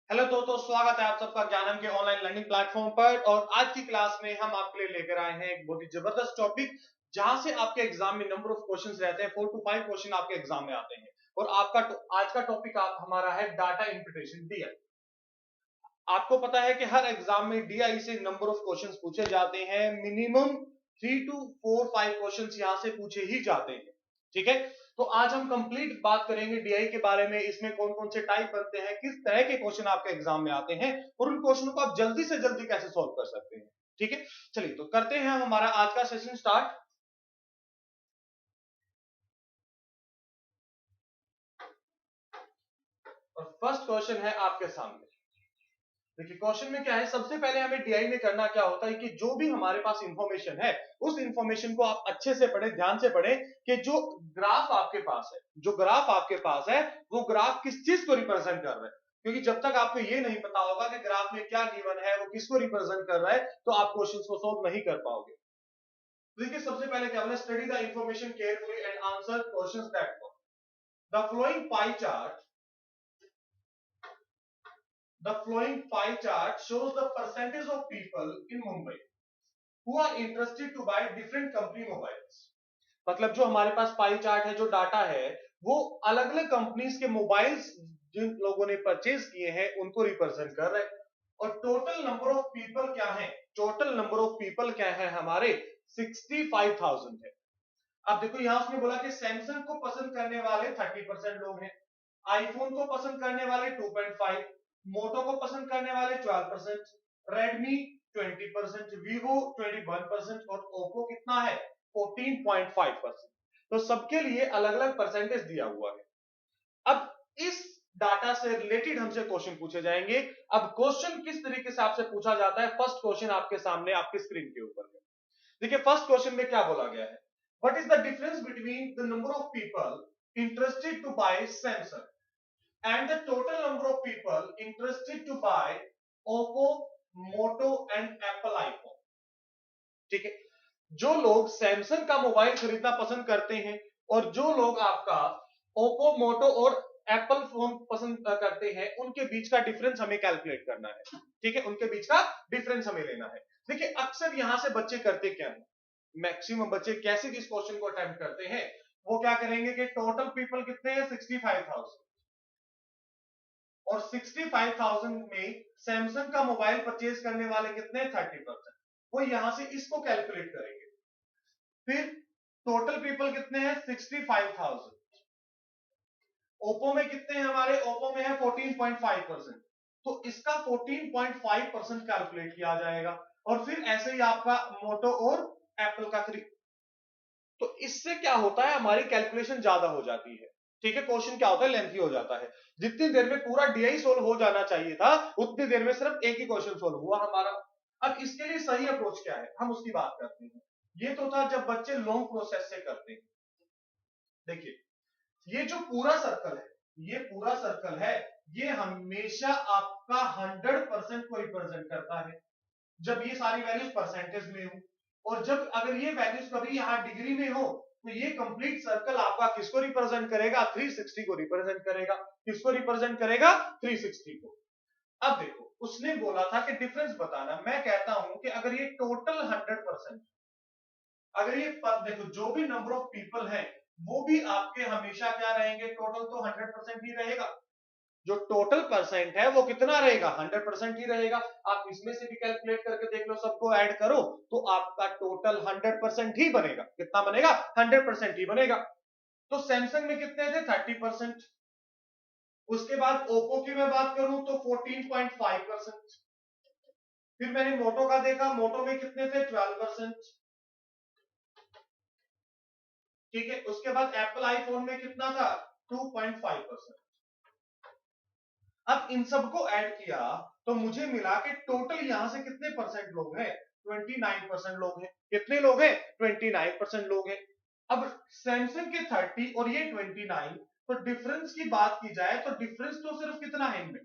Hello दोस्तों, स्वागत है आप सबका ज्ञानम के ऑनलाइन लर्निंग प्लेटफॉर्म पर। और आज की क्लास में हम आपके लिए लेकर आए हैं एक बहुत ही जबरदस्त टॉपिक, जहां से आपके एग्जाम में नंबर ऑफ क्वेश्चंस रहते हैं। 4 to 5 क्वेश्चन आपके एग्जाम में आते हैं। और आपका आज का टॉपिक हमारा है डाटा इंटरप्रिटेशन, डीआई। आपको पता है कि हर एग्जाम में डीआई से नंबर ऑफ क्वेश्चंस पूछे जाते हैं। मिनिमम 3 to 4 5 क्वेश्चंस यहां से पूछे ही जाते हैं। ठीक है, तो आज हम कंप्लीट बात करेंगे डीआई के बारे में। इसमें कौन कौन से टाइप बनते हैं, किस तरह के क्वेश्चन आपके एग्जाम में आते हैं, और उन क्वेश्चनों को आप जल्दी से जल्दी कैसे सॉल्व कर सकते हैं। ठीक है, चलिए तो करते हैं हम हमारा आज का सेशन स्टार्ट। और फर्स्ट क्वेश्चन है आपके सामने। देखिए क्वेश्चन में क्या है, सबसे पहले हमें डीआई में करना क्या होता है कि जो भी हमारे पास इंफॉर्मेशन है, उस इंफॉर्मेशन को आप अच्छे से पढ़ें, ध्यान से पढ़ें कि जो ग्राफ आपके पास है, जो ग्राफ आपके पास है, वो ग्राफ किस चीज को रिप्रेजेंट कर रहा है। क्योंकि जब तक आपको ये नहीं पता होगा कि ग्राफ में क्या गिवन है, वो किसको रिप्रेजेंट कर रहा है, तो आप क्वेश्चंस को सॉल्व नहीं कर पाओगे। तो देखिए सबसे पहले क्या बोला, study the information carefully and answer questions that follow. The flowing pie chart The flowing pie chart shows the percentage of people in Mumbai who are interested to buy different company mobiles। मतलब जो हमारे पास pie chart है, जो data है, वो अलग अलग companies के मोबाइल्स जिन लोगों ने परचेज किए हैं उनको रिप्रेजेंट कर रहे हैं। और टोटल नंबर ऑफ पीपल क्या है, टोटल नंबर ऑफ पीपल क्या है हमारे 65,000 है। अब देखो यहां उसने बोला कि सैमसंग को पसंद करने वाले 30% लोग हैं, आईफोन को पसंद करने वाले 2.5, मोटो को पसंद करने वाले 12%, रेडमी 20%, वीवो 21% और ओप्पो कितना है 14.5%। तो सबके लिए अलग अलग परसेंटेज दिया हुआ है। अब इस डाटा से रिलेटेड हमसे क्वेश्चन पूछे जाएंगे। अब क्वेश्चन किस तरीके से आपसे पूछा जाता है, फर्स्ट क्वेश्चन आपके सामने आपके स्क्रीन के ऊपर है। देखिए फर्स्ट क्वेश्चन में क्या बोला गया है, what is the difference between the number of people interested to buy Samsung and the total number of people interested to buy Oppo, Moto and Apple iPhone। ठीक है, जो लोग सैमसंग का मोबाइल खरीदना पसंद करते हैं और जो लोग आपका ओप्पो, मोटो और एप्पल फोन पसंद करते हैं, उनके बीच का डिफरेंस हमें कैलकुलेट करना है। ठीक है, उनके बीच का डिफरेंस हमें लेना है। देखिए अक्सर यहां से बच्चे करते क्या है, मैक्सिमम बच्चे कैसे इस क्वेश्चन को अटेम्प्ट करते हैं, वो क्या करेंगे कि टोटल पीपल कितने हैं 65,000 और 65,000 में सैमसंग का मोबाइल परचेज करने वाले कितने 30%, वो यहां से इसको कैलकुलेट करेंगे। फिर टोटल पीपल कितने हैं 65,000, ओप्पो में कितने हैं हमारे, ओप्पो में है 14.5%, तो इसका 14.5% कैलकुलेट किया जाएगा। और फिर ऐसे ही आपका मोटो और एप्पल का तो इससे क्या होता है, हमारी कैलकुलेशन ज्यादा हो जाती है। ठीक है, क्वेश्चन क्या होता है, लेंथी हो जाता है। जितनी देर में पूरा डीआई सोल्व हो जाना चाहिए था, उतनी देर में सिर्फ एक ही क्वेश्चन सोल्व हुआ हमारा। अब इसके लिए सही अप्रोच क्या है, हम उसकी बात करते हैं। ये तो था जब बच्चे लॉन्ग प्रोसेस से करते हैं। देखिए ये जो पूरा सर्कल है, ये पूरा सर्कल है, ये हमेशा आपका 100% को रिप्रेजेंट करता है जब ये सारी वैल्यूज परसेंटेज में हो। और जब अगर ये वैल्यूज कभी यहां डिग्री में हो, तो ये कंप्लीट सर्कल आपका किसको रिप्रेजेंट करेगा, 360 को रिप्रेजेंट करेगा। किसको रिप्रेजेंट करेगा, 360 को। अब देखो उसने बोला था कि डिफरेंस बताना, मैं कहता हूं कि अगर ये टोटल 100%, अगर ये देखो जो भी नंबर ऑफ पीपल है वो भी आपके हमेशा क्या रहेंगे, टोटल तो 100% ही रहेगा। जो टोटल परसेंट है वो कितना रहेगा, 100% ही रहेगा। आप इसमें से भी कैलकुलेट करके देख लो, सबको ऐड करो तो आपका टोटल 100% ही बनेगा। कितना बनेगा, 100% ही बनेगा। तो सैमसंग में कितने थे 30%, उसके बाद ओप्पो की मैं बात करूं तो 14.5%, फिर मैंने मोटो का देखा, मोटो में कितने थे 12%। ठीक है, उसके बाद एप्पल आईफोन में कितना था 2.5%। अब इन सबको ऐड किया तो मुझे मिला कि टोटल यहां से कितने परसेंट लोग हैं, 29% लोग हैं। कितने लोग हैं, 29% लोग हैं। अब सैमसंग के 30 और ये 29, तो डिफरेंस की बात की जाए तो डिफरेंस तो सिर्फ कितना है इनमें,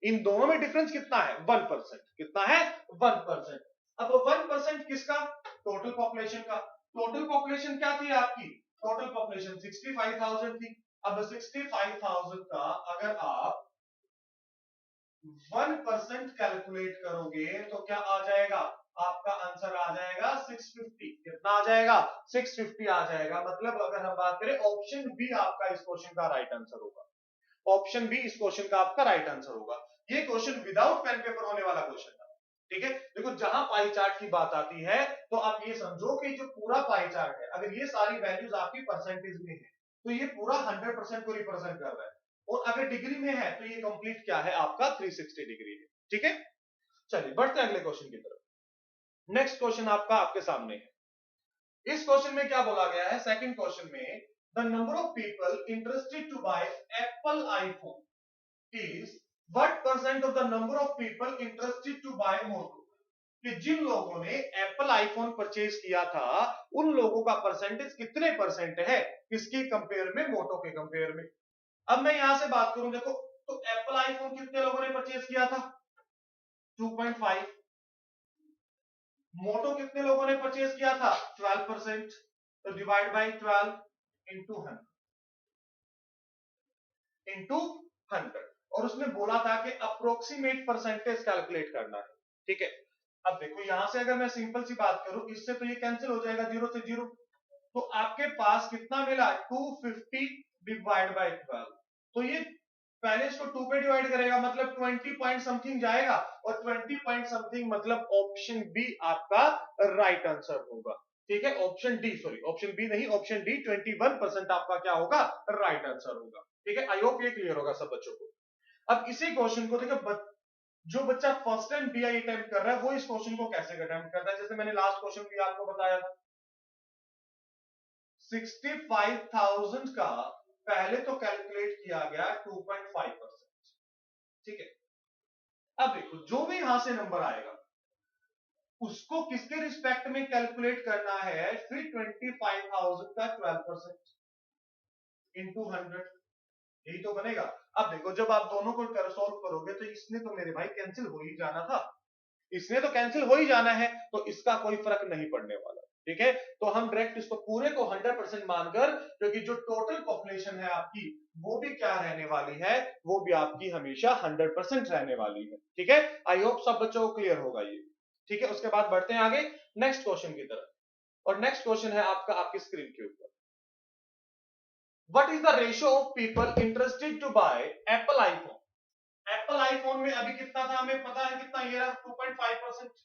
इन दोनों में डिफरेंस कितना है 1%। कितना है 1%। अब 1% किसका, टोटल पॉपुलेशन का। टोटल पॉपुलेशन क्या थी आपकी, टोटल पॉपुलेशन 65,000 थी। अब 65,000 का अगर आप 1% कैलकुलेट करोगे तो क्या आ जाएगा, आपका आंसर आ जाएगा 650। कितना आ जाएगा, 650 आ जाएगा। मतलब अगर हम बात करें ऑप्शन बी आपका इस क्वेश्चन का राइट आंसर होगा। ऑप्शन बी इस क्वेश्चन का आपका राइट आंसर होगा। ये क्वेश्चन विदाउट पेन पेपर होने वाला क्वेश्चन था। ठीक है, देखो जहां पाई चार्ट की बात आती है तो आप ये समझो कि जो पूरा पाई चार्ट है, अगर ये सारी वैल्यूज आपकी परसेंटेज में है तो ये पूरा 100% को रिप्रेजेंट कर रहा है, और अगर डिग्री में है तो ये कंप्लीट क्या है, आपका 360 डिग्री है। ठीक है, चलिए बढ़ते हैं अगले क्वेश्चन की तरफ। नेक्स्ट क्वेश्चन आपका आपके सामने है। इस क्वेश्चन में क्या बोला गया है, सेकंड क्वेश्चन में the number of people interested to buy Apple iPhone is what percent of the number of people interested to buy Moto. कि जिन लोगों ने एप्पल आईफोन परचेज किया था उन लोगों का परसेंटेज कितने परसेंट है, किसके कंपेयर में, मोटो के कंपेयर में। अब मैं यहां से बात करूं, देखो तो एप्पल आईफोन कितने लोगों ने परचेज किया था, 2.5। मोटो कितने लोगों ने परचेज किया था, 12%। तो डिवाइड बाय 12 इंटू 100 और उसने बोला था कि अप्रोक्सीमेट परसेंटेज कैलकुलेट करना है। ठीक है, अब देखो यहां से अगर मैं सिंपल सी बात करूं, इससे तो ये कैंसिल हो जाएगा, 0 से 0। तो आपके पास कितना मिला, 250 डिवाइड बाय 12। तो ये पहले इसको 2 पे डिवाइड करेगा, मतलब 20 पॉइंट समथिंग जाएगा, और 20 पॉइंट समथिंग मतलब ऑप्शन बी आपका राइट आंसर होगा। ठीक है, option D, sorry option B नहीं, ऑप्शन डी 21% आपका क्या होगा, राइट आंसर होगा। ठीक है, आई होप ये क्लियर होगा सब बच्चों को। अब इसी क्वेश्चन को देखो, जो बच्चा फर्स्ट टाइम बीआई अटेम्प्ट कर रहा है वो इस क्वेश्चन को कैसे अटेम्प्ट करता है, जैसे मैंने लास्ट क्वेश्चन भी आपको बताया था। 65,000 का पहले तो कैलकुलेट किया गया 2.5%। ठीक है, अब देखो जो भी यहां से नंबर आएगा उसको किसके रिस्पेक्ट में कैलकुलेट करना है, फिर 25,000 का 12% इंटू 100, यही तो बनेगा। अब देखो जब आप दोनों को सॉल्व करोगे तो इसने तो मेरे भाई कैंसिल हो ही जाना था, इसने तो कैंसिल हो ही जाना है, तो इसका कोई फर्क नहीं पड़ने वाला। ठीक है, तो हम डायरेक्ट इसको पूरे को 100% मानकर, क्योंकि जो टोटल पॉपुलेशन है आपकी वो भी क्या रहने वाली है, वो भी आपकी हमेशा 100% रहने वाली है। ठीक है, आई होप सब बच्चों को क्लियर होगा ये। ठीक है, उसके बाद बढ़ते हैं आगे नेक्स्ट क्वेश्चन की तरफ, और नेक्स्ट क्वेश्चन है आपका आपकी स्क्रीन के ऊपर। What is the ratio of people interested to buy Apple iPhone. Apple iPhone में अभी कितना था हमें पता है, कितना ये रहा 2.5%।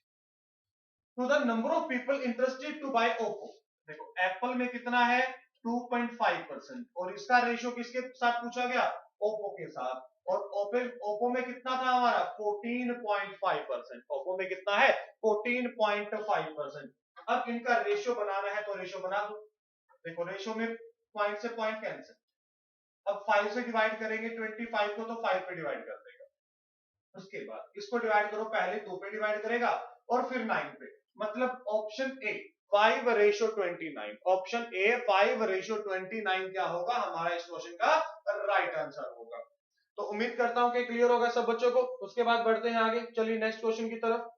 To the number of people interested to buy Oppo, देखो एप्पल में कितना है 2.5%, और इसका रेशियो किसके साथ पूछा गया, ओप्पो के साथ। और ओप्पो में कितना था हमारा 14.5%, ओप्पो में कितना है 14.5%। अब इनका रेशियो बनाना है तो रेशियो बना दो। देखो रेशियो में पॉइंट से पॉइंट कैंसिल, अब 5 से डिवाइड करेंगे 25 को तो 5 पे डिवाइड कर देगा, उसके बाद इसको डिवाइड करो, पहले 2 पे डिवाइड करेगा और फिर 9 पे, मतलब ऑप्शन ए 5:29, ऑप्शन ए 5:29 क्या होगा हमारा इस क्वेश्चन का राइट आंसर होगा। तो उम्मीद करता हूं कि क्लियर होगा सब बच्चों को। उसके बाद बढ़ते हैं आगे, चलिए नेक्स्ट क्वेश्चन की तरफ।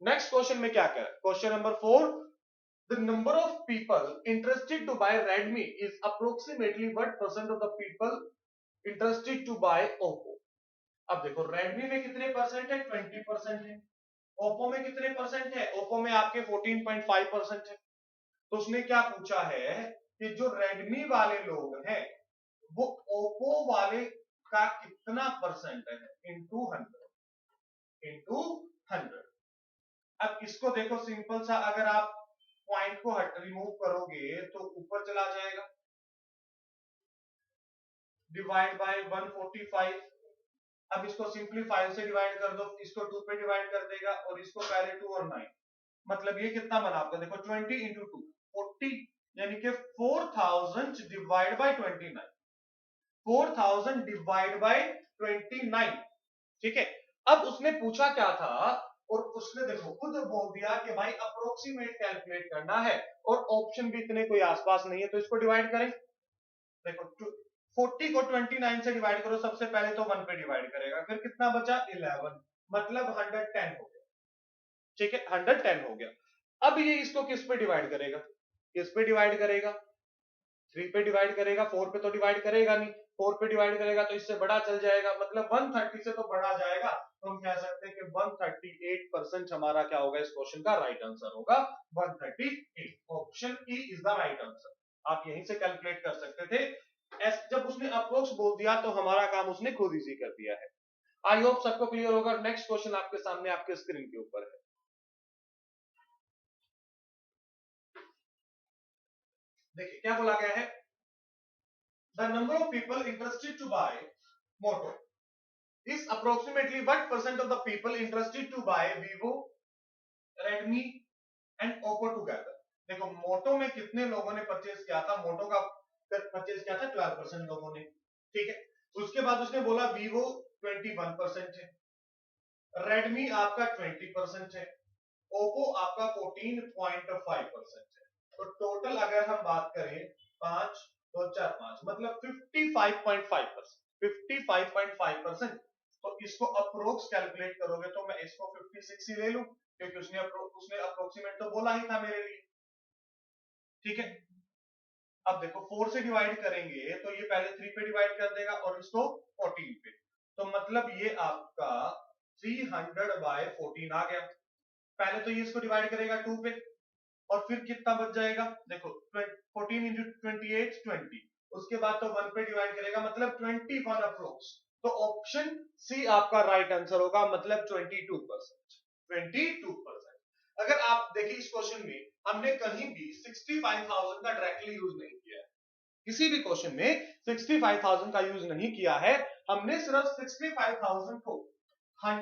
नेक्स्ट क्वेश्चन में क्या कह, question number 4, the number of people interested to buy Redmi is approximately what percent of the people interested to buy Oppo। अब देखो Redmi में कितने परसेंट है, 20% है। Oppo में कितने परसेंट है, Oppo में आपके 14.5% है। तो उसने क्या पूछा है कि जो Redmi वाले लोग हैं वो Oppo वाले का कितना परसेंट है, इंटू 100। अब इसको देखो सिंपल सा, अगर आप पॉइंट को रिमूव करोगे तो ऊपर चला जाएगा, डिवाइड बाय 145। अब इसको सिंपली 5 से डिवाइड कर दो, इसको 2 पे डिवाइड कर देगा, और इसको पहले 2 और 9, मतलब ये कितना बना आपका, देखो 20 इंटू 2 40, यानी कि 4000 डिवाइड बाय 29, 4000 डिवाइड बाय 29। ठीक है, अब उसने पूछा क्या था, और उसने देखो खुद बोल दिया कि भाई अप्रोक्सीमेट कैलकुलेट करना है, और ऑप्शन भी इतने कोई आसपास नहीं है, तो इसको डिवाइड करें। देखो 40 को 29 से डिवाइड करो, सबसे पहले तो 1 पे डिवाइड करेगा, फिर कितना बचा 11, मतलब 110 हो गया। ठीक है, 110 हो गया। अब ये इसको किस पे डिवाइड करेगा, किस पे डिवाइड करेगा, 3 पे डिवाइड करेगा, 4 पे तो डिवाइड करेगा नहीं, 4 पे डिवाइड करेगा तो इससे बड़ा चल जाएगा, मतलब 130 से तो बड़ा जाएगा, तो हम कह सकते हैं कि 138% हमारा क्या होगा इस क्वेश्चन का राइट आंसर होगा 138। Option E is the right answer. आप यहीं से कैलकुलेट कर सकते थे। जब उसने अप्रोक्स बोल दिया तो हमारा काम उसने खुद इजी कर दिया है। आई होप सबको क्लियर होगा। नेक्स्ट क्वेश्चन आपके सामने आपके स्क्रीन के ऊपर है। देखिए क्या बोला गया है, the number of people interested to buy Moto is approximately what percent of the people interested to buy Vivo, Redmi and Oppo together। देखो मोटो में कितने लोगों ने परचेज किया था, मोटो का परचेज किया था 12% लोगों ने, ठीक है। उसके बाद उसने बोला Vivo 21% है, Redmi आपका 20% है, Oppo आपका 14.5% है। तो टोटल अगर हम बात करें 5 2 4 5 मतलब 55.5%, 55.5%। तो इसको अप्रोक्स कैलकुलेट करोगे तो मैं इसको 56 ही ले लूं, क्योंकि उसने अप्रोक्सीमेट तो बोला ही था मेरे लिए, ठीक है। अब देखो 4 से डिवाइड करेंगे तो ये पहले 3 पे डिवाइड कर देगा और इसको 14 पे, तो मतलब ये आपका 300/14 आ गया। पहले तो ये इसको डिवाइड करेगा 2 पे और फिर कितना बच जाएगा, देखो 14 इंटू 28 20, उसके बाद तो 1 पे डिवाइड करेगा मतलब 21 अप्रोक्स। तो ऑप्शन सी आपका राइट आंसर होगा, मतलब 22%। 22%। अगर आप देखिए इस क्वेश्चन में हमने कहीं भी 65,000 का डायरेक्टली यूज नहीं किया है, किसी भी क्वेश्चन में 65,000 का यूज नहीं किया है, हमने सिर्फ 65,000 को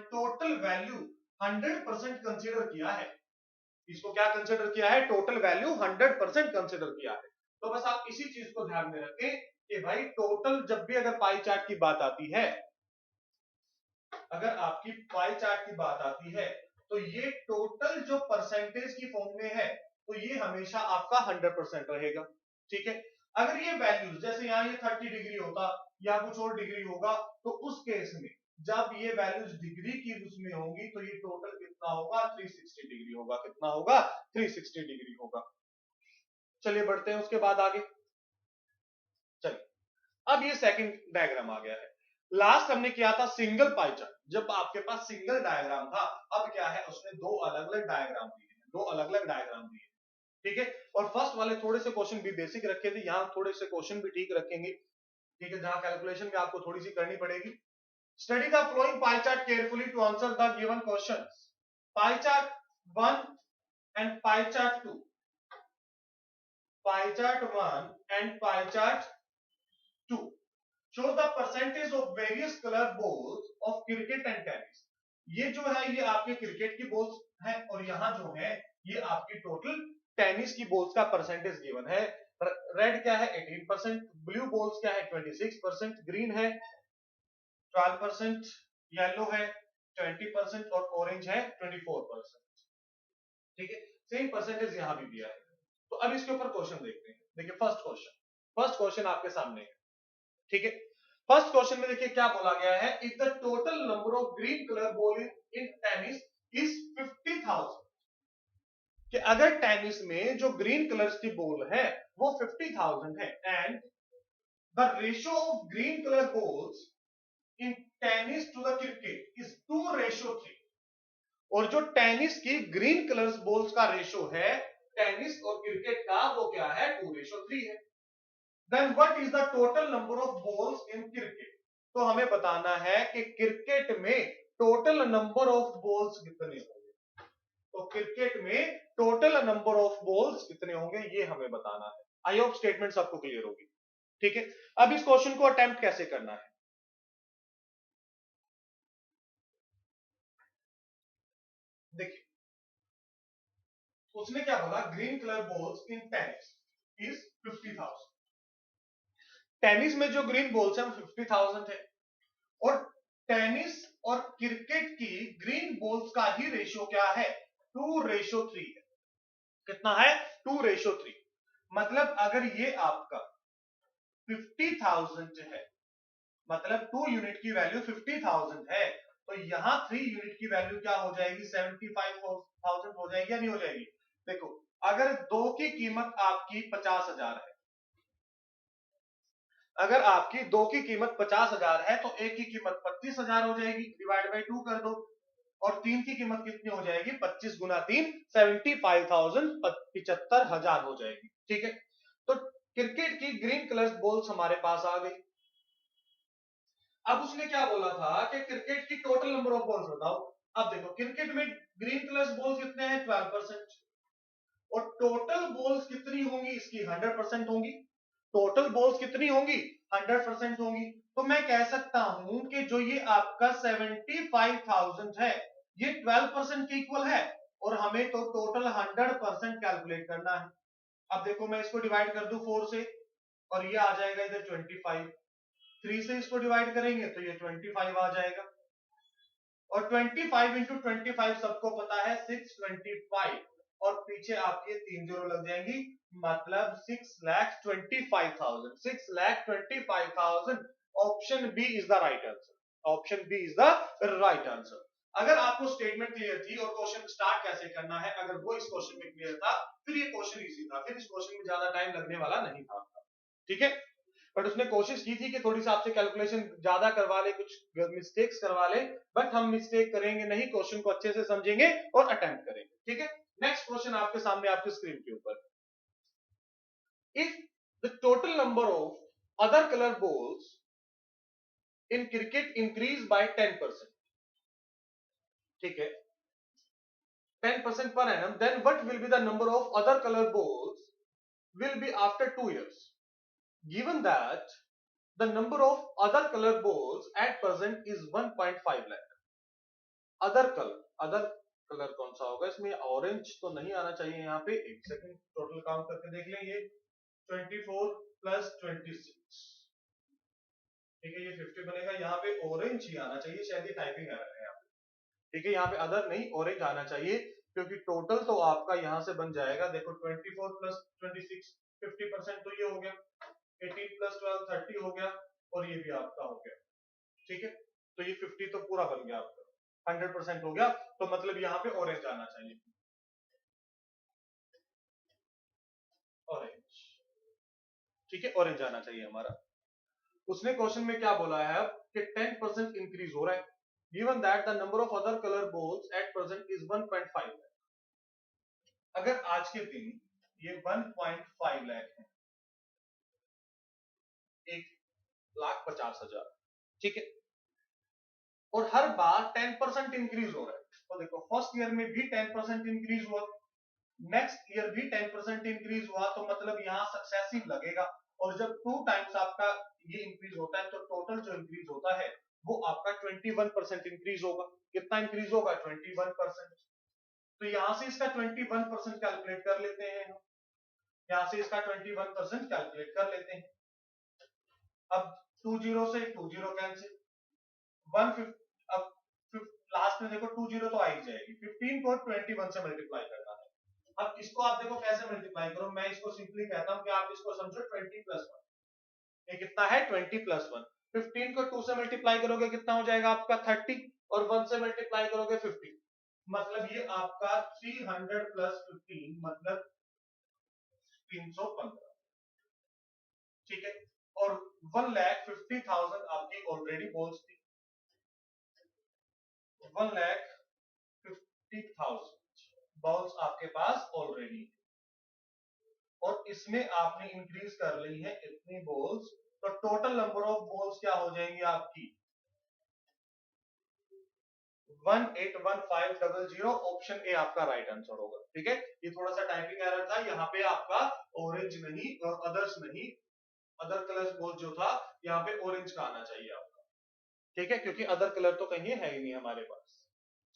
टोटल वैल्यू 100% कंसीडर किया है। इसको क्या कंसीडर किया है, टोटल वैल्यू 100% कंसीडर किया है। तो बस आप इसी चीज को ध्यान में रखें कि भाई टोटल जब भी अगर पाई चार्ट की बात आती है, अगर आपकी पाई चार्ट की बात आती है तो ये टोटल जो परसेंटेज की फॉर्म में है तो ये हमेशा आपका 100% रहेगा, ठीक है। अगर ये वैल्यूज जैसे यहां ये 30 डिग्री होता या कुछ और डिग्री होगा तो उस केस में जब ये वैल्यूज डिग्री की उसमें होंगी तो ये टोटल कितना होगा 360 डिग्री होगा, कितना होगा 360 डिग्री होगा। चलिए बढ़ते हैं उसके बाद आगे। चलिए अब ये सेकंड डायग्राम आ गया है। लास्ट हमने किया था सिंगल पाई चार्ट, जब आपके पास सिंगल डायग्राम था। अब क्या है उसने दो अलग अलग डायग्राम दिए हैं, दो अलग अलग डायग्राम दिए, ठीक है। और फर्स्ट वाले थोड़े से क्वेश्चन भी बेसिक रखे थे, यहां थोड़े से क्वेश्चन भी ठीक रखेंगे, ठीक है, जहां कैलकुलेशन भी आपको थोड़ी सी करनी पड़ेगी। Study the flowing pie chart carefully to answer the given questions. Pie chart 1 and pie chart 2, pie chart 1 and pie chart 2 show the percentage of various color balls of cricket and tennis। ये जो है ये आपके cricket की balls है और यहां जो है ये आपकी टोटल टेनिस की बॉल्स का परसेंटेज गिवन है। रेड क्या है 18%, ब्लू बॉल्स क्या है 26%, ग्रीन है 12%, येलो है 20% और ऑरेंज है 24%, ठीक है। सेम परसेंटेज यहां भी दिया है। तो अब इसके ऊपर क्वेश्चन देखते हैं। देखिए फर्स्ट क्वेश्चन आपके सामने है, ठीक है। फर्स्ट क्वेश्चन में देखिए क्या बोला गया है, if the total number of green colour ball in tennis is 50,000, कि अगर टेनिस में जो ग्रीन कलर्स की बॉल है वो 50,000 है, and the ratio of green colour balls in tennis to the cricket is 2:3, और जो टेनिस की ग्रीन कलर्स बॉल्स का रेशियो है टेनिस और क्रिकेट का वो क्या है 2:3 है। Then what is the total number of balls in cricket? तो हमें बताना है कि क्रिकेट में टोटल नंबर ऑफ बॉल्स कितने होंगे। तो क्रिकेट में टोटल नंबर ऑफ बॉल्स कितने होंगे ये हमें बताना है। आई होप स्टेटमेंट आपको क्लियर होगी, ठीक है। अब इस क्वेश्चन को अटेम्प्ट कैसे करना है, देखिए उसने क्या बोला, green colour balls in tennis is 50,000। Tennis में जो ग्रीन बॉल्स है वो 50,000 है, और टेनिस और क्रिकेट की ग्रीन बॉल्स का ही रेशियो क्या है 2:3 है। कितना है 2:3। मतलब अगर ये आपका 50,000 है, मतलब 2 यूनिट की वैल्यू 50,000 है, तो यहां 3 यूनिट की वैल्यू क्या हो जाएगी 75,000 हो जाएगी या नहीं हो जाएगी। देखो अगर 2 की कीमत आपकी 50,000 है अगर आपकी दो की कीमत 50,000 है तो एक की कीमत 25,000 हो जाएगी, डिवाइड बाई 2 कर दो, और तीन की कीमत कितनी हो जाएगी, 25 गुना 3 75,000 75,000 हो जाएगी। ठीक है, तो क्रिकेट की ग्रीन कलर बॉल्स हमारे पास आ गई। अब उसने क्या बोला था कि क्रिकेट की टोटल नंबर ऑफ बॉल्स बताओ। अब देखो क्रिकेट में ग्रीन कलर बॉल्स कितने हैं, 12%, और टोटल बॉल्स कितनी होंगी इसकी, 100% होंगी। टोटल बॉल्स कितनी होंगी, 100% होंगी। तो मैं कह सकता हूं कि जो ये आपका 75,000 है ये 12% के इक्वल है, और हमें तो टोटल 100% कैलकुलेट करना है। अब देखो मैं इसको डिवाइड कर दूं 4 से, और ये आ जाएगा इधर 25, 3 से इसको डिवाइड करेंगे तो ये 25 आ जाएगा, और 25 इंटू 25 सबको पता है 625, और पीछे आपके 3 जीरो लग जाएंगी, मतलब 6,25,000, 6,25,000। Option B is the right answer, option B is the right answer. अगर आपको स्टेटमेंट क्लियर थी और क्वेश्चन स्टार्ट कैसे करना है, अगर वो इस क्वेश्चन में क्लियर था, फिर ये क्वेश्चन इजी था, फिर इस क्वेश्चन में ज्यादा टाइम लगने वाला नहीं था। ठीक है, बट उसने कोशिश की थी कि थोड़ी सी आपसे कैलकुलेशन ज्यादा करवा ले, कुछ मिस्टेक्स करवा ले, बट हम मिस्टेक करेंगे नहीं, क्वेश्चन को अच्छे से समझेंगे और अटेम्प्ट करेंगे। ठीक है, नेक्स्ट क्वेश्चन आपके सामने आपकी स्क्रीन के ऊपर, if the total number of other colour balls in cricket increase by 10%, ठीक है, 10% per annum, then what will be the number of other color balls will be after 2 years, given that the number of other color balls at present is 1.5 lakh. Other colour कौन सा होगा इसमें, orange तो नहीं आना चाहिए यहाँ पे, एक सेकंड टोटल काउंट करके देख लेंगे, 24 प्लस 26, ठीक है, ये 50 बनेगा, यहाँ पे ऑरेंज ही आना चाहिए, शायद ये टाइपिंग एरर है यहाँ पे। ठीक है, यहाँ पे अदर नहीं ऑरेंज आना चाहिए, क्योंकि टोटल तो आपका यहाँ से बन जाएगा, देखो 24 प्लस 26 50% तो ये हो गया, 18 प्लस 12 30 हो गया, और ये भी आपका हो गया। ठीक है, तो ये 50 तो पूरा बन गया आपका, 100% हो गया, तो मतलब यहाँ पे ऑरेंज आना चाहिए, ऑरेंज। ठीक है, ऑरेंज आना चाहिए हमारा। उसने क्वेश्चन में क्या बोला है अब कि 10% इंक्रीज हो रहा है, given that the number of other colour balls at present is 1.5 lakh. अगर आज के दिन ये 1.5 लाख है, 1,50,000, ठीक है, और हर बार 10% इंक्रीज हो रहा है, तो देखो फर्स्ट ईयर में भी 10% इंक्रीज हुआ, नेक्स्ट ईयर भी 10% इंक्रीज हुआ, तो मतलब यहाँ सक्सेसिव लगेगा, और जब 2 टाइम्स आपका ये इंक्रीज होता है तो टोटल जो इंक्रीज होता है वो आपका 21% इंक्रीज होगा। कितना इंक्रीज होगा, 21%। तो यहां से इसका 21% कैलकुलेट कर लेते हैं हम, यहां से इसका 21% कैलकुलेट कर लेते हैं। अब 2 जीरो से 2 जीरो कैंसिल, 150, अब लास्ट में देखो 2 जीरो तो आ ही जाएगी, 15 को 21 से मल्टीप्लाई करना है। अब इसको आप देखो कैसे मल्टीप्लाई करो, मैं इसको सिंपली कहता हूं कि आप इसको समझो 20 प्लस 1, ये कितना है 20 प्लस 1, 15 को 2 से मल्टीप्लाई करोगे कितना हो जाएगा आपका 30, और 1 से मल्टीप्लाई करोगे 50, मतलब ये आपका 300 प्लस 15 मतलब 315। ठीक है, और 1,50,000 आपकी ऑलरेडी बॉल्स थी, 1,50,000 बॉल्स आपके पास ऑलरेडी, और इसमें आपने इंक्रीज कर ली है इतनी बॉल्स, तो टोटल नंबर ऑफ बॉल्स क्या हो जाएंगी आपकी 181500। ऑप्शन ए आपका राइट आंसर होगा। ठीक है, ये थोड़ा सा टाइपिंग एरर था, यहाँ पे आपका ऑरेंज नहीं और अदर्स नहीं, अदर कलर बॉल जो था यहाँ पे ऑरेंज का आना चाहिए आपका। ठीक है, क्योंकि अदर कलर तो कहीं है ही नहीं हमारे पास।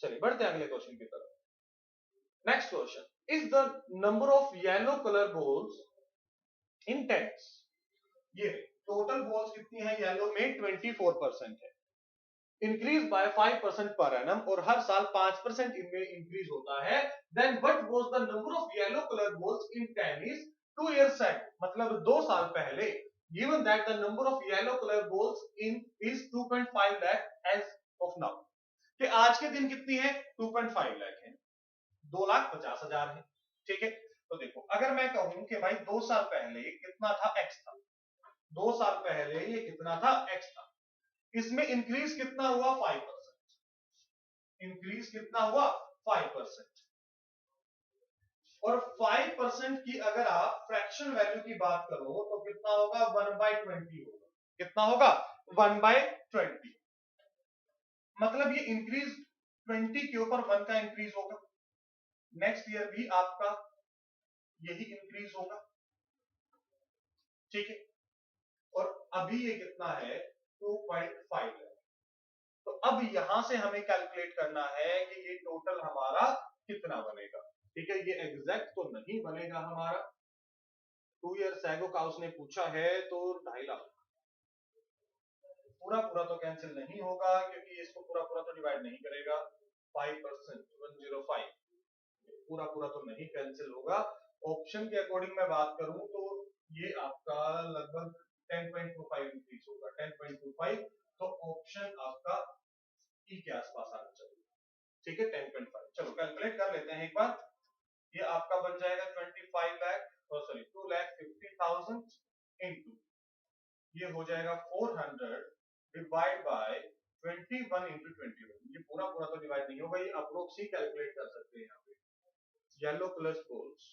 चलिए बढ़ते हैं अगले क्वेश्चन की तरफ। Next question, is the number of yellow colour balls in tennis, ये टोटल बॉल्स कितनी है येलो में, 24% है, इंक्रीज बाय 5% पर एनम, और हर साल 5% इनमें इंक्रीज होता है, then what was the number of yellow colour balls in tennis 2 years back, मतलब 2 साल पहले, given that the number of yellow colour balls in is 2.5 lakh as of now, कि आज के दिन कितनी है 2.5 लाख है, 2,50,000 है। ठीक है, तो देखो अगर मैं कहूं कि भाई 2 साल पहले कितना था, एक्स था, 2 साल पहले ये कितना था, x था। इसमें इंक्रीज कितना हुआ, 5%। इंक्रीज कितना हुआ, 5%। और 5% की अगर आप फ्रैक्शन वैल्यू की बात करो तो कितना होगा, 1/20 होगा। कितना होगा, 1/20। मतलब ये इंक्रीज 20 के ऊपर 1 का इंक्रीज होगा। नेक्स्ट ईयर भी आपका यही इंक्रीज होगा, ठीक है। और अभी ये कितना है, 2.5 है। तो अब यहां से हमें कैलकुलेट करना है कि ये टोटल हमारा कितना बनेगा, ठीक है। ये एग्जैक्ट तो नहीं बनेगा हमारा, 2 ईयर्स एगो का उसने पूछा है, तो 2.5 लाख। पूरा पूरा तो कैंसिल नहीं होगा क्योंकि इसको पूरा पूरा तो डिवाइड नहीं करेगा। 5%, 105 पूरा पूरा तो नहीं कैंसिल होगा। ऑप्शन के अकॉर्डिंग मैं बात करूं तो ये आपका लगभग 10.25 इंक्रीज होगा, 10.25। तो ऑप्शन आपका ई के आसपास आना चाहिए, ठीक है। 10.5 चलो कैलकुलेट कर लेते हैं एक बार। ये आपका बन जाएगा 25 लाख, सॉरी 2,50,000 इनटू, ये हो जाएगा 400 डिवाइड बाय 21 इंटू 21। ये पूरा पूरा तो डिवाइड नहीं होगा, ये अप्रोक्स ही कैलकुलेट कर सकते हैं यहाँ पे। येलो कलर बोल्स,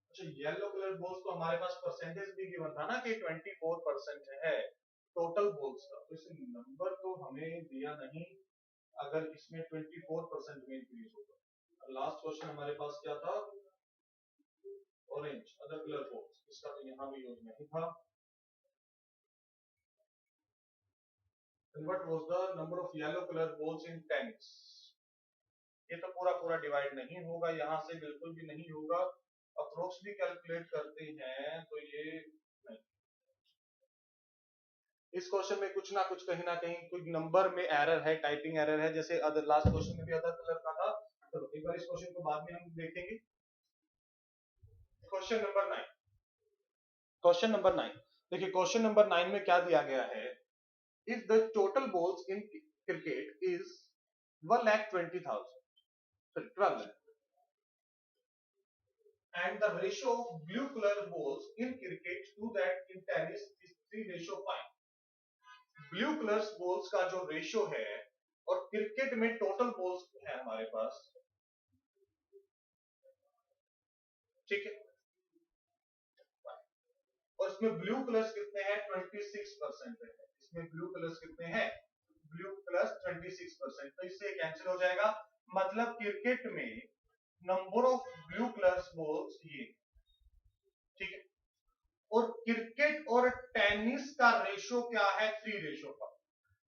अच्छा येलो कलर बोल्स तो हमारे पास परसेंटेज भी गिवन था ना कि 24% है टोटल बोल्स का, तो इसे नंबर तो हमें दिया नहीं। अगर इसमें 24% में इंक्रीज होगा। लास्ट क्वेश्चन हमारे पास क्या था, ऑरेंज अदर कलर बोल्स, इसका तो यहाँ भी यूज नहीं था। What was the number of yellow color balls in tennis? ये तो पूरा पूरा डिवाइड नहीं होगा, यहाँ से बिल्कुल भी नहीं होगा। अप्रोक्स भी कैलकुलेट करते हैं तो ये नहीं। इस क्वेश्चन में कुछ ना कुछ कहीं ना कहीं कुछ नंबर में एरर है, टाइपिंग एरर है, जैसे अदर लास्ट क्वेश्चन में भी अदर कलर का था। चलो एक बार इस क्वेश्चन को बाद में हम देखेंगे। क्वेश्चन नंबर 9, क्वेश्चन नंबर 9 देखिए, क्वेश्चन नंबर 9 में क्या दिया गया है, if the total balls in cricket is 1,20,000, sorry 12 lakh, and the ratio of blue color balls in cricket to that in tennis is 3:5। Blue colour balls का जो ratio है और क्रिकेट में टोटल बॉल्स है हमारे पास, ठीक है। और इसमें ब्लू कलर्स कितने हैं, 26% है। इसमें ब्लू कलर्स कितने हैं, ब्लू प्लस 26%, तो इससे कैंसिल हो जाएगा। मतलब क्रिकेट में number of blue colours balls ये, ठीक है। और क्रिकेट और टेनिस का रेशियो क्या है, 3:5।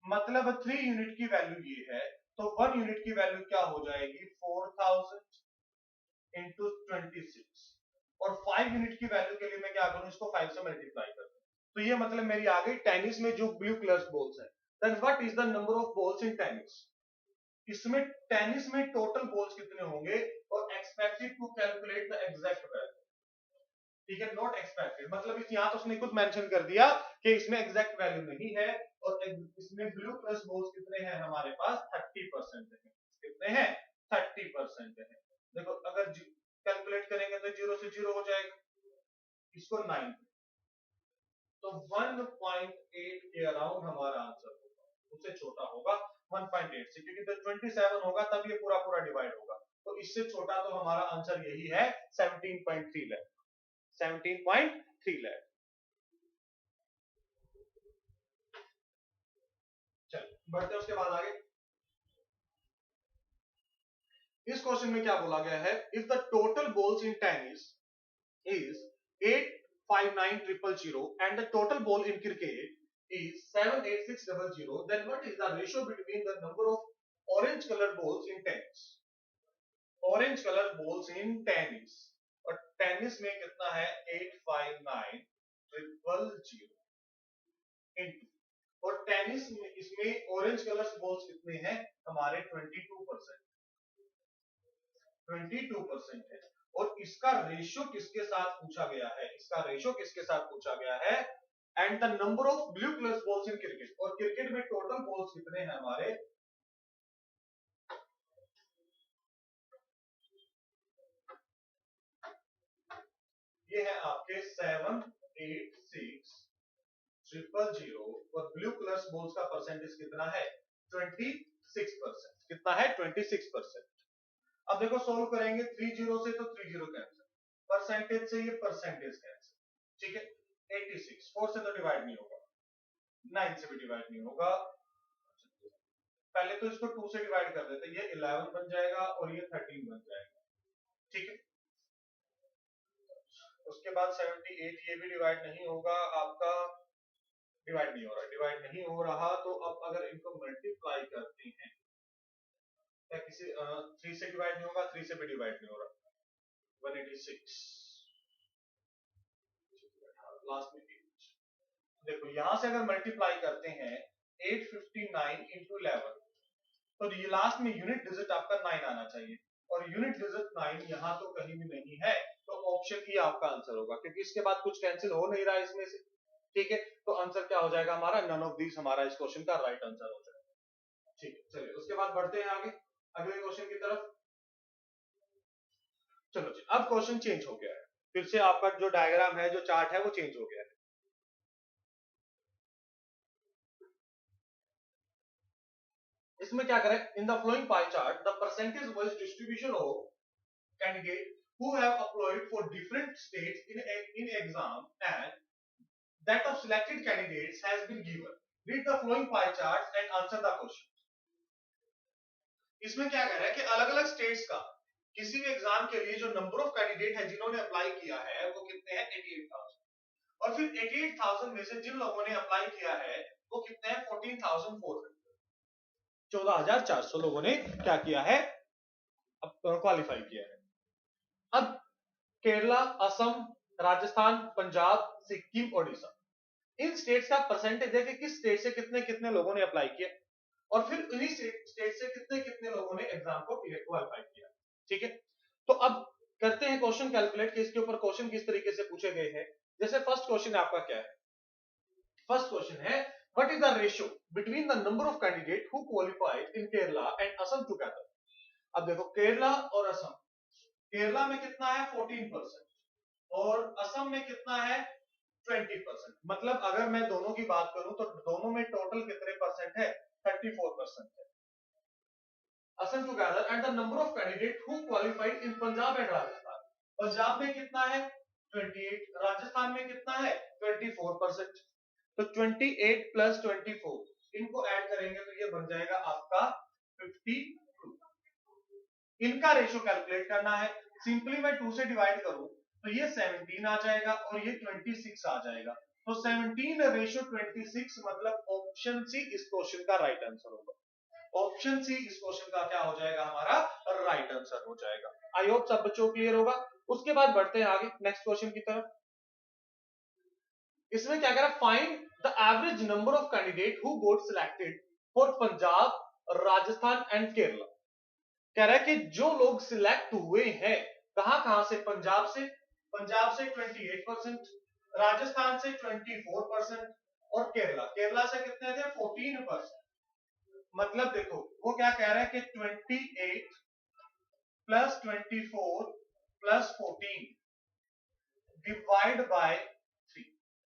मतलब 3 यूनिट की वैल्यू ये है, तो 1 यूनिट की वैल्यू क्या हो जाएगी, 4000 इंटू 26। और 5 यूनिट की वैल्यू के लिए मैं क्या करूं, इसको 5 से मल्टीप्लाई कर दूं। तो ये मतलब मेरी आ गई टेनिस में जो ब्लू कलर्स बॉल्स है। Then what is the number of balls in tennis. इसमें टेनिस में टोटल बॉल्स कितने होंगे, और expected to calculate the exact value, ठीक है। नॉट एक्सपेक्टेड मतलब इस यहां तो उसने खुद मेंशन कर दिया कि इसमें एग्जैक्ट वैल्यू नहीं है। और इसमें ब्लू प्लस बॉल्स कितने हैं हमारे पास, 30% है। कितने हैं, 30% है। देखो अगर कैलकुलेट करेंगे तो 0 से 0 हो जाएगा, इसको 9, तो 1.8 के अराउंड हमारा आंसर होगा, उससे छोटा होगा 1.8 से, क्योंकि जब 27 होगा तब ये पूरा पूरा डिवाइड होगा। तो इससे छोटा तो हमारा आंसर यही है, 17.3 लाख, 17.3 लाख। चल बढ़ते उसके बाद आगे। इस क्वेश्चन में क्या बोला गया है, if the total balls in tennis is 859,000 and the total ball in cricket is 786,000, then what is the ratio between the number of orange colored balls in tennis? Orange colored balls in tennis, और tennis में कितना है, 859,000 into, और tennis में इसमें orange colour balls कितने हैं हमारे, 22%, 22% है। और इसका रेशियो किसके साथ पूछा गया है, इसका रेशियो किसके साथ पूछा गया है, and the number of blue colour balls in cricket, और क्रिकेट में टोटल बॉल्स कितने हैं हमारे, ये है आपके 786,000 और ब्लू कलर बोल्स का परसेंटेज कितना है 26%। कितना है 26%। अब देखो सोल्व करेंगे 30 से तो 30 कैंसिल, परसेंटेज से ये परसेंटेज कैंसिल, ठीक है। 86 4 से तो डिवाइड नहीं होगा, 9 से भी डिवाइड नहीं होगा। पहले तो इसको 2 से डिवाइड कर देते, ये 11 बन जाएगा और ये 13 बन जाएगा, ठीक है। उसके बाद 78 ये भी डिवाइड नहीं होगा आपका, डिवाइड नहीं हो रहा, डिवाइड नहीं हो रहा। तो अब अगर इनको मल्टीप्लाई करते हैं, या किसी 3 से डिवाइड नहीं होगा, 3 से भी डिवाइड नहीं हो रहा, 186 लास्ट में। देखो यहां से अगर मल्टीप्लाई करते हैं 859 इंटू 11, तो ये लास्ट में यूनिट डिजिट आपका 9 आना चाहिए, और यूनिट डिजिट 9 यहां तो कहीं भी नहीं है, तो ऑप्शन ई आपका आंसर होगा, क्योंकि इसके बाद कुछ कैंसिल हो नहीं रहा है इसमें से, ठीक है। तो आंसर क्या हो जाएगा हमारा, नन ऑफ दीज हमारा इस क्वेश्चन का राइट आंसर हो जाएगा, ठीक है। चलिए उसके बाद बढ़ते हैं आगे अगले क्वेश्चन की तरफ। चलो जी, अब क्वेश्चन चेंज हो गया है, फिर से आपका जो डायग्राम है, जो चार्ट है, वो चेंज हो गया है। इसमें क्या करें, in the flowing pie chart the percentage wise distribution of candidate who have applied for different states in exam and that of selected candidates has been given. Read the flowing pie chart and answer the question. इसमें क्या कह रहा है कि अलग-अलग states का किसी भी एग्जाम के लिए जो नंबर ऑफ कैंडिडेट है जिन्होंने अप्लाई किया है वो कितने हैं 88,000, और फिर 88,000 में से जिन लोगों ने अप्लाई किया है वो कितने हैं 14,400, 14,400 लोगों ने क्या किया है, क्वालिफाई किया है। अब केरला, असम, राजस्थान, पंजाब, सिक्किम, ओडिशा, इन स्टेट्स का परसेंटेज है कि किस स्टेट से कितने कितने लोगों ने अप्लाई किया, और फिर उन्हीं स्टेट से कितने कितने लोगों ने एग्जाम को क्वालिफाई किया, ठीक है। तो अब करते हैं क्वेश्चन कैलकुलेट कि इसके ऊपर क्वेश्चन किस तरीके से पूछे गए हैं। जैसे फर्स्ट क्वेश्चन आपका क्या है, फर्स्ट क्वेश्चन है what is the ratio between the number of candidate who qualified in Kerala and Assam together. अब देखो केरला और असम, केरला में कितना है 14% और असम में कितना है 20%। मतलब अगर मैं दोनों की बात करूं तो दोनों में टोटल कितने परसेंट है 34% है। Assam together and the number of candidate who qualified in Punjab and Rajasthan, Punjab में कितना है 28, राजस्थान में कितना है 24%। तो 28 प्लस 24 इनको ऐड करेंगे तो ये बन जाएगा आपका 52। इनका रेशियो कैलकुलेट करना है, सिंपली मैं 2 से डिवाइड करूं तो ये 17 आ जाएगा और ये 26 आ जाएगा। तो 17 रेशियो 26 मतलब ऑप्शन सी इस क्वेश्चन का राइट आंसर होगा। ऑप्शन सी इस क्वेश्चन का क्या हो जाएगा हमारा राइट आंसर हो जाएगा। आई होप सब बच्चों क्लियर होगा। उसके बाद बढ़ते हैं आगे नेक्स्ट क्वेश्चन की तरफ। इसमें क्या कह रहा है, find the average number of candidate who got selected for Punjab, Rajasthan and Kerala. कह रहा है कि जो लोग सिलेक्ट हुए हैं कहां से, पंजाब से 28%, राजस्थान से 24% और केरला से कितने थे 14%। मतलब देखो वो क्या कह रहा है कि 28 प्लस 24 प्लस 14 डिवाइड बाय 3,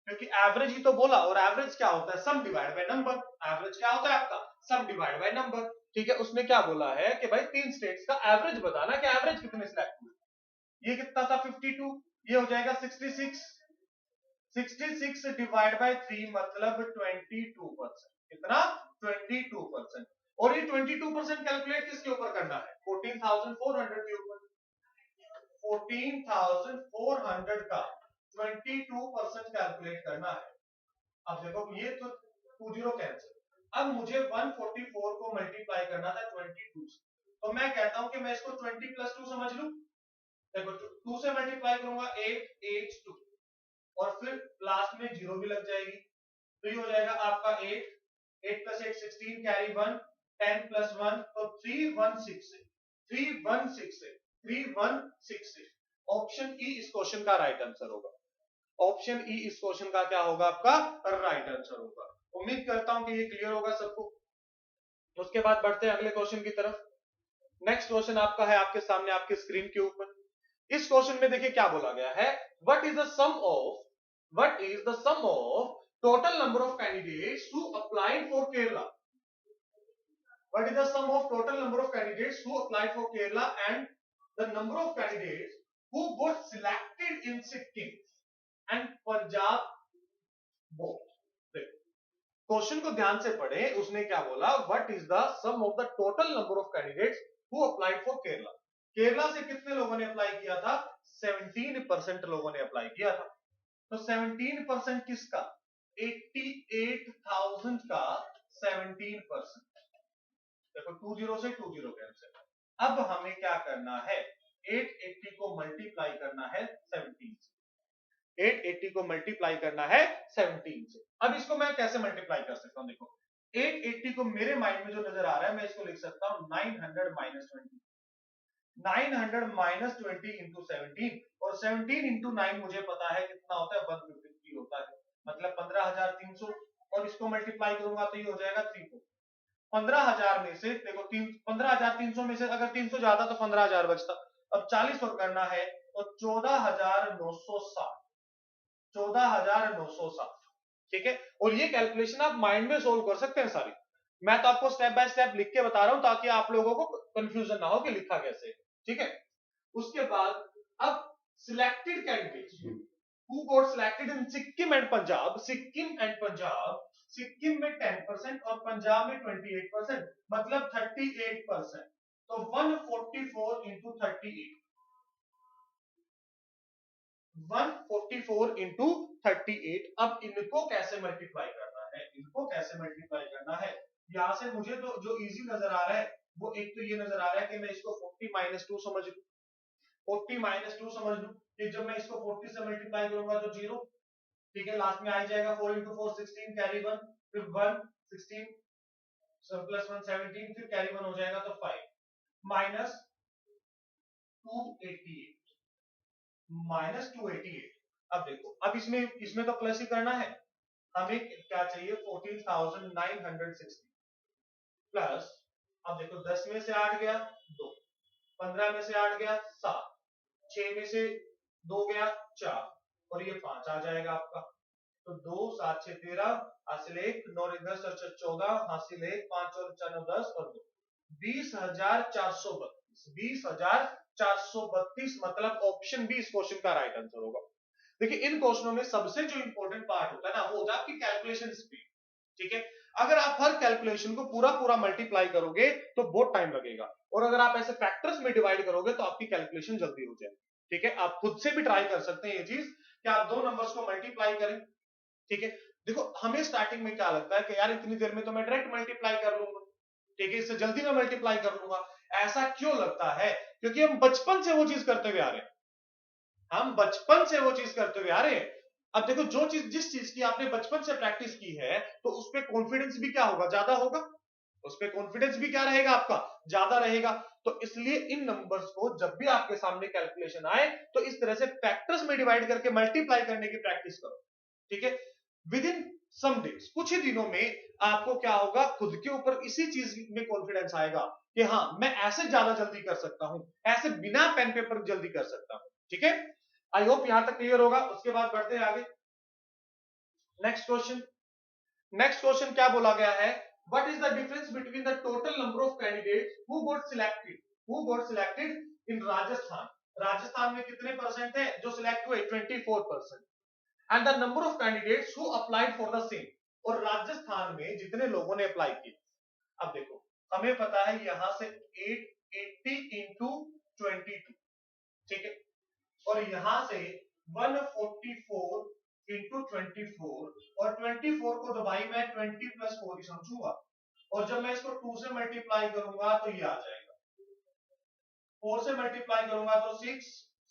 क्योंकि एवरेज ही तो बोला, और एवरेज क्या होता है सम डिवाइड बाय नंबर। एवरेज क्या होता है आपका सम डिवाइड बाय नंबर, ठीक है। उसने क्या बोला है कि भाई 3 स्टेट्स का एवरेज बताना कि एवरेज कितने सिलेक्ट हुए। ये कितना था 52, ये हो जाएगा 66, 66 डिवाइड बाय 3 मतलब 22%। कितना 22%। और ये 22% कैलकुलेट किसके ऊपर करना है 14,400 के ऊपर। 14,400 का 22% कैलकुलेट करना है। अब देखो ये तो 20 कैंसिल, अब मुझे 144 को मल्टीप्लाई करना था 22 से, तो मैं कहता हूं कि मैं इसको 20 प्लस 2 समझ लूं। देखो 2 से मल्टीप्लाई करूंगा 8 8 2 और फिर लास्ट में 0 भी लग जाएगी, तो ये हो जाएगा आपका 8 8 प्लस 8 16 कैरी 1 10 प्लस 1 तो 316 316 ऑप्शन ई इस क्वेश्चन का राइट आंसर होगा। ऑप्शन ई इस क्वेश्चन का क्या होगा आपका राइट आंसर होगा। उम्मीद करता हूं कि ये क्लियर होगा सबको। उसके बाद बढ़ते हैं अगले क्वेश्चन की तरफ। नेक्स्ट क्वेश्चन आपका है आपके सामने आपके स्क्रीन के ऊपर। इस क्वेश्चन में देखिए क्या बोला गया है, what is the sum of total number of candidates who applied for Kerala, what is the sum of total number of candidates who applied for Kerala and the number of candidates who got selected in Sikkim and Punjab both. Question को ध्यान से पढ़े, उसने क्या बोला, what is the sum of the total number of candidates who applied for Kerala. Kerala से कितने लोगों ने अप्लाई किया था, 17% लोगों ने अप्लाई किया था। तो 17% किसका, 88,000 का 17%। देखो 20 से 20 कैंसिल। अब हमें क्या करना है, 880 को मल्टीप्लाई करना है 17 से, 880 को मल्टीप्लाई करना है 17 से। अब इसको मैं कैसे मल्टीप्लाई कर सकता हूं, देखो 880 को मेरे माइंड में जो नजर आ रहा है, मैं इसको लिख सकता हूं 900 माइनस 20, 900 माइनस 20 इंटू 17, और 17 इंटू 9 मुझे पता है कितना होता है, 153 होता है, मतलब 15,300, और इसको मल्टीप्लाई करूंगा तो ये हो जाएगा 3 15,000 में से देखो 15,300 में से अगर 300 जाता तो 15,000 बचता। अब 40 और करना है तो 14,960, 14,960, ठीक है। और ये कैलकुलेशन आप माइंड में सोल्व कर सकते हैं सारी, मैं तो आपको स्टेप बाय स्टेप लिख के बता रहा हूं ताकि आप लोगों को कंफ्यूजन ना हो कि लिखा कैसे, ठीक है। उसके बाद अब selected candidates who got selected in Sikkim and Punjab, Sikkim and Punjab, Sikkim में 10% और पंजाब में 28%, मतलब 38%। तो 144 इंटू 38, 144 इंटू 38। अब इनको कैसे मल्टीप्लाई करना है, इनको कैसे मल्टीप्लाई करना है, यहां से मुझे तो जो इजी नजर आ रहा है वो एक तो ये नजर आ रहा है कि मैं इसको 40 माइनस 2 समझ लूं, 40 माइनस 2 समझ लूं, कि जब मैं इसको 40 से मल्टीप्लाई करूंगा तो 0, ठीक है, लास्ट में आ जाएगा 4 इंटू 4 16, कैरी 1, फिर 1 16 प्लस 1 17, फिर कैरी 1 हो जाएगा तो 5 माइनस 288, माइनस 288। अब देखो, अब इसमें तो प्लस ही करना है, हमें क्या चाहिए 14,960 प्लस, अब देखो 10 में से 8 गया 2, 15 में से 8 गया 7, 6 में से 2 गया 4, और ये 5 आ जाएगा आपका। तो 2 7 6 13, हासिल 1 9 10 14, हासिल 1 5 और 4 9 10 और 2, 20,432, 20,432, मतलब ऑप्शन बी इस क्वेश्चन का राइट आंसर होगा। देखिए इन क्वेश्चनों में सबसे जो इंपॉर्टेंट पार्ट होता है ना, वो होता है आपकी कैलकुलेशन स्पीड, ठीक है। अगर आप हर कैलकुलेशन को पूरा पूरा मल्टीप्लाई करोगे तो बहुत टाइम लगेगा, और अगर आप ऐसे फैक्टर्स में डिवाइड करोगे तो आपकी कैलकुलेशन जल्दी हो जाएगी, ठीक है। आप खुद से भी ट्राई कर सकते हैं ये चीज कि आप दो नंबर्स को मल्टीप्लाई करें, ठीक है। देखो हमें स्टार्टिंग में क्या लगता है कि यार इतनी देर में तो मैं डायरेक्ट मल्टीप्लाई कर लूंगा, ठीक है, इससे जल्दी मैं मल्टीप्लाई कर लूंगा। ऐसा क्यों लगता है, क्योंकि हम बचपन से वो चीज करते हुए आ रहे हैं, हम बचपन से वो चीज करते हुए आ रहे हैं। अब देखो जो चीज, जिस चीज की आपने बचपन से प्रैक्टिस की है तो उस पर कॉन्फिडेंस भी क्या होगा, ज्यादा होगा, उस पर कॉन्फिडेंस भी क्या रहेगा आपका, ज्यादा रहेगा। तो इसलिए इन नंबर्स को जब भी आपके सामने कैलकुलेशन आए तो इस तरह से फैक्टर्स में डिवाइड करके मल्टीप्लाई करने की प्रैक्टिस करो, ठीक है। विद इन सम डेज, कुछ ही दिनों में आपको क्या होगा, खुद के ऊपर इसी चीज में कॉन्फिडेंस आएगा कि हाँ मैं ऐसे ज्यादा जल्दी कर सकता हूं, ऐसे बिना पेन पेपर जल्दी कर सकता हूं, ठीक है। आई होप यहां तक क्लियर होगा। उसके बाद बढ़ते हैं आगे, नेक्स्ट क्वेश्चन। नेक्स्ट क्वेश्चन क्या बोला गया है, what is the difference between the total number of candidates who got selected in Rajasthan, Rajasthan में कितने परसेंट है जो सिलेक्ट हुए, 24%, and the number of candidates who applied for the same, और राजस्थान में जितने लोगों ने अप्लाई किया। अब देखो हमें पता है यहां से 880 इंटू 22, ठीक है, और यहां से 144 इंटू 24, और 24 को दबाई मैं 20 प्लस 4 ही समझूंगा, और जब मैं इसको 2 से मल्टीप्लाई करूंगा तो ये आ जाएगा, 4 से मल्टीप्लाई करूंगा तो 6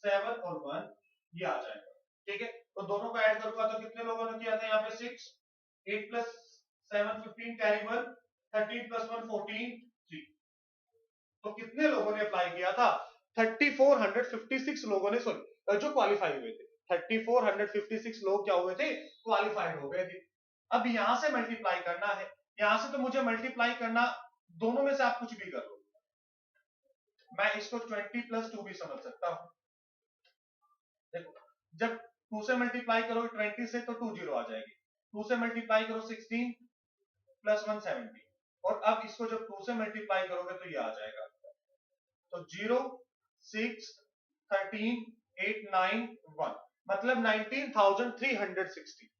7 और 1 ये आ जाएगा, ठीक है। तो दोनों को ऐड करूंगा तो कितने लोगों ने किया था यहाँ पे, 6 8 प्लस 7 15, कैरी 1 13 प्लस 1 14 3। तो कितने लोगों ने अप्लाई किया था, 3456 लोगों ने, सॉरी जो क्वालिफाई हुए थे, 3456 लोग क्या हुए थे, क्वालिफाइड हो गए थे। अब यहां से मल्टीप्लाई करना है, यहां से तो मुझे मल्टीप्लाई करना, दोनों में से आप कुछ भी कर लो, मैं इसको 20 प्लस 2 भी समझ सकता हूं, देखो जब 2 से मल्टीप्लाई करोगे 20 से तो 20 आ जाएगी, 2 से मल्टीप्लाई करो 16 प्लस 170, और अब इसको जब 2 से मल्टीप्लाई करोगे तो ये आ जाएगा, तो 0 6 13 8 9 1, मतलब 19,360।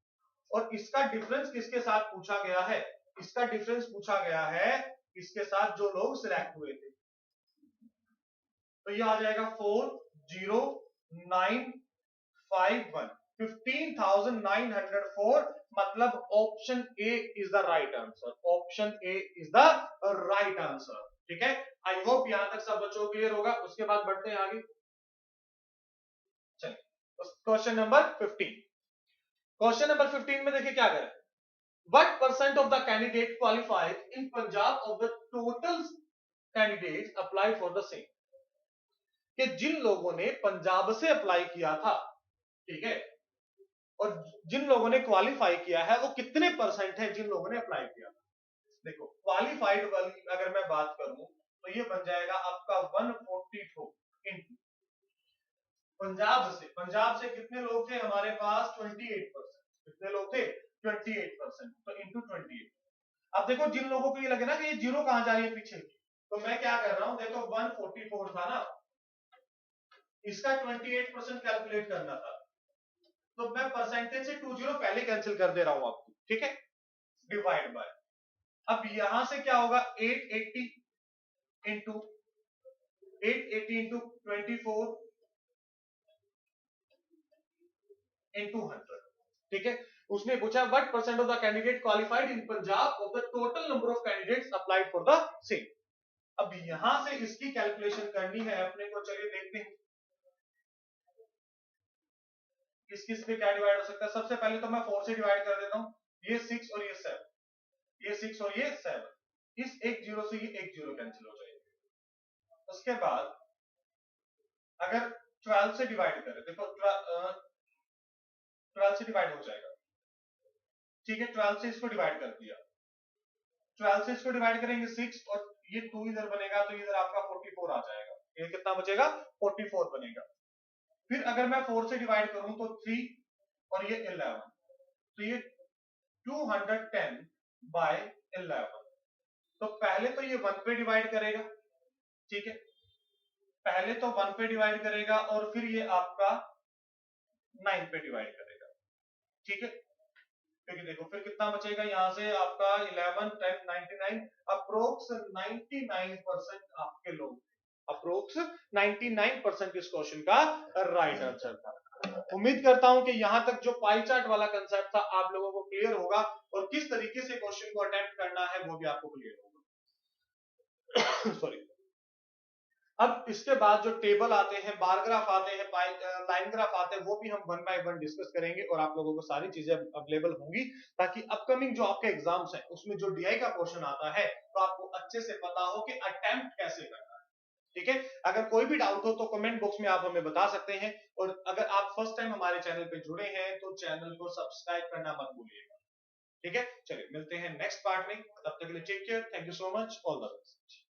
और इसका डिफरेंस किसके साथ पूछा गया है? इसका डिफरेंस पूछा गया है इसके साथ जो लोग सिलेक्ट हुए थे, तो ये आ जाएगा 40951, 15,904, मतलब option A is the right answer, option A is the right answer. ठीक है, आई होप यहां तक सब बच्चों को क्लियर होगा। उसके बाद बढ़ते हैं आगे, चलिए क्वेश्चन नंबर 15। क्वेश्चन नंबर 15 में देखिए क्या करें, what percent of the candidate qualified in Punjab of the total candidates applied for the same, कि जिन लोगों ने पंजाब से अप्लाई किया था, ठीक है, और जिन लोगों ने क्वालिफाई किया है वो कितने परसेंट है जिन लोगों ने अप्लाई किया। देखो क्वालिफाइड वाली अगर मैं बात करूं तो ये बन जाएगा आपका 142 इंटू पंजाब से कितने लोग थे हमारे पास 28%, कितने लोग थे 28%, तो इंटू 28। अब देखो जिन लोगों को ये लगे ना कि ये जीरो कहां जा रही है पीछे, तो मैं क्या कर रहा हूं, देखो 144 था ना, इसका 28% कैलकुलेट करना था, तो मैं परसेंटेज से 20 पहले कैंसिल कर दे रहा हूं आपको, ठीक है, डिवाइड बाय, अब यहां से क्या होगा 880 इंटू 24 इंटू 100, ठीक है। उसने पूछा what percent of the candidate qualified in Punjab of the total number of candidates applied for the same. अब यहां से इसकी कैलकुलेशन करनी है अपने को, चलिए देखते हैं किस किस पे क्या डिवाइड हो सकता है। सबसे पहले तो मैं 4 से डिवाइड कर देता हूं, ये 6 और ये 7, ये 6 और ये 7, इस एक जीरो से ये एक जीरो कैंसिल हो जाएगी। उसके बाद अगर 12 से डिवाइड करें, देखो 12 से डिवाइड हो जाएगा, ठीक है, 12 से इसको डिवाइड कर दिया, 12 से इसको डिवाइड करेंगे 6, और ये 2 इधर बनेगा तो इधर आपका 44 आ जाएगा, ये कितना बचेगा 44 बनेगा। फिर अगर मैं 4 से डिवाइड करूं तो 3 और ये 11, तो ये 210 बाय 11, तो पहले तो ये 1 पे डिवाइड करेगा, ठीक है, पहले तो 1 पे डिवाइड करेगा और फिर ये आपका 9 पे डिवाइड करेगा, ठीक है, क्योंकि देखो फिर कितना बचेगा यहां से आपका 11 10 99, अप्रोक्स 99% आपके लोग, अप्रोक्स 99% इस क्वेश्चन का राइट आंसर था। उम्मीद करता हूं कि यहां तक जो पाई चार्ट वाला कंसेप्ट था आप लोगों को क्लियर होगा, और किस तरीके से क्वेश्चन को अटेम्प्ट करना है वो भी आपको क्लियर होगा। सॉरी। अब इसके बाद जो टेबल आते हैं, बार ग्राफ आते हैं, लाइन ग्राफ आते हैं, वो भी हम वन बाय वन डिस्कस करेंगे और आप लोगों को सारी चीजें अवेलेबल होंगी, ताकि अपकमिंग जो आपके एग्जाम्स हैं उसमें जो डीआई का क्वेश्चन आता है तो आपको अच्छे से पता हो कि अटेम्प्ट कैसे करना है। ठीक है, अगर कोई भी डाउट हो तो कमेंट बॉक्स में आप हमें बता सकते हैं, और अगर आप फर्स्ट टाइम हमारे चैनल पे जुड़े हैं तो चैनल को सब्सक्राइब करना मत भूलिएगा। ठीक है, चलिए मिलते हैं नेक्स्ट पार्ट में, तब तक के लिए take care, thank you so much, all the best.